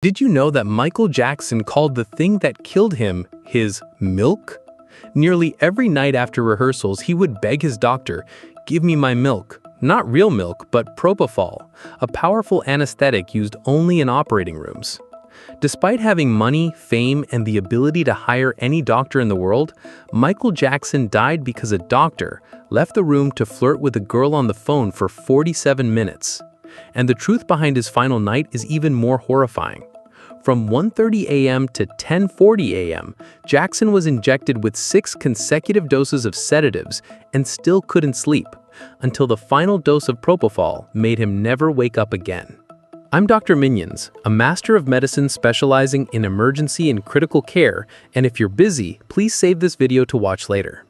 Did you know that Michael Jackson called the thing that killed him his milk? Nearly every night after rehearsals, he would beg his doctor, "Give me my milk." Not real milk, but propofol, a powerful anesthetic used only in operating rooms. Despite having money, fame, and the ability to hire any doctor in the world, Michael Jackson died because a doctor left the room to flirt with a girl on the phone for 47 minutes. And the truth behind his final night is even more horrifying. From 1:30 a.m. to 10:40 a.m., Jackson was injected with 6 consecutive doses of sedatives and still couldn't sleep, until the final dose of propofol made him never wake up again. I'm Dr. Minions, a master of medicine specializing in emergency and critical care, and if you're busy, please save this video to watch later.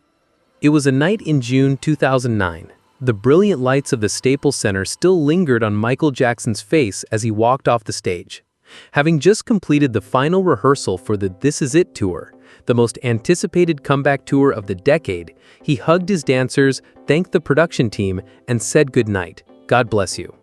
It was a night in June 2009. The brilliant lights of the Staples Center still lingered on Michael Jackson's face as he walked off the stage. Having just completed the final rehearsal for the This Is It tour, the most anticipated comeback tour of the decade, he hugged his dancers, thanked the production team, and said goodnight. God bless you.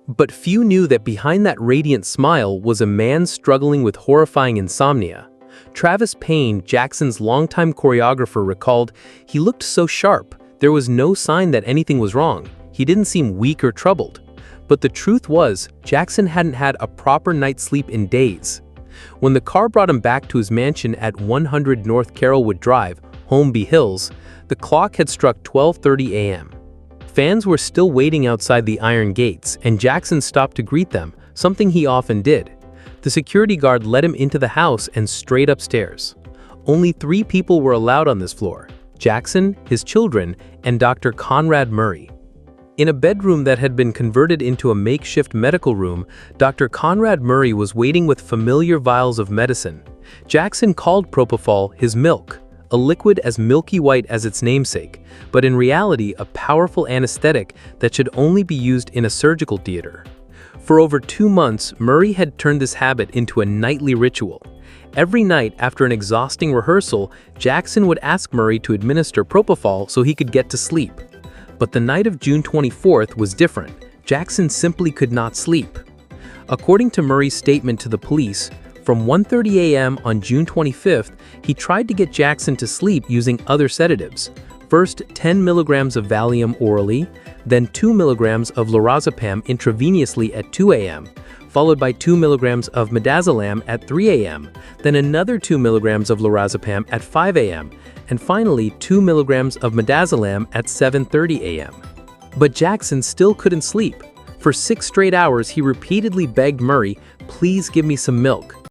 But few knew that behind that radiant smile was a man struggling with horrifying insomnia. Travis Payne, Jackson's longtime choreographer, recalled, "He looked so sharp. There was no sign that anything was wrong. He didn't seem weak or troubled." But the truth was, Jackson hadn't had a proper night's sleep in days. When the car brought him back to his mansion at 100 North Carrollwood Drive, Holmby Hills, the clock had struck 12:30 a.m. Fans were still waiting outside the iron gates, and Jackson stopped to greet them, something he often did. The security guard led him into the house and straight upstairs. Only 3 people were allowed on this floor: Jackson, his children, and Dr. Conrad Murray. In a bedroom that had been converted into a makeshift medical room, Dr. Conrad Murray was waiting with familiar vials of medicine. Jackson called propofol his milk, a liquid as milky white as its namesake, but in reality a powerful anesthetic that should only be used in a surgical theater. For over 2 months, Murray had turned this habit into a nightly ritual. Every night after an exhausting rehearsal, Jackson would ask Murray to administer propofol so he could get to sleep. But the night of June 24th was different. Jackson simply could not sleep. According to Murray's statement to the police, from 1:30 a.m. on June 25th, he tried to get Jackson to sleep using other sedatives. First 10 milligrams of Valium orally, then 2 milligrams of lorazepam intravenously at 2 a.m., followed by 2 milligrams of midazolam at 3 a.m., then another 2 milligrams of lorazepam at 5 a.m., and finally 2 milligrams of midazolam at 7:30 a.m. But Jackson still couldn't sleep. For 6 straight hours, he repeatedly begged Murray, "Please give me some milk."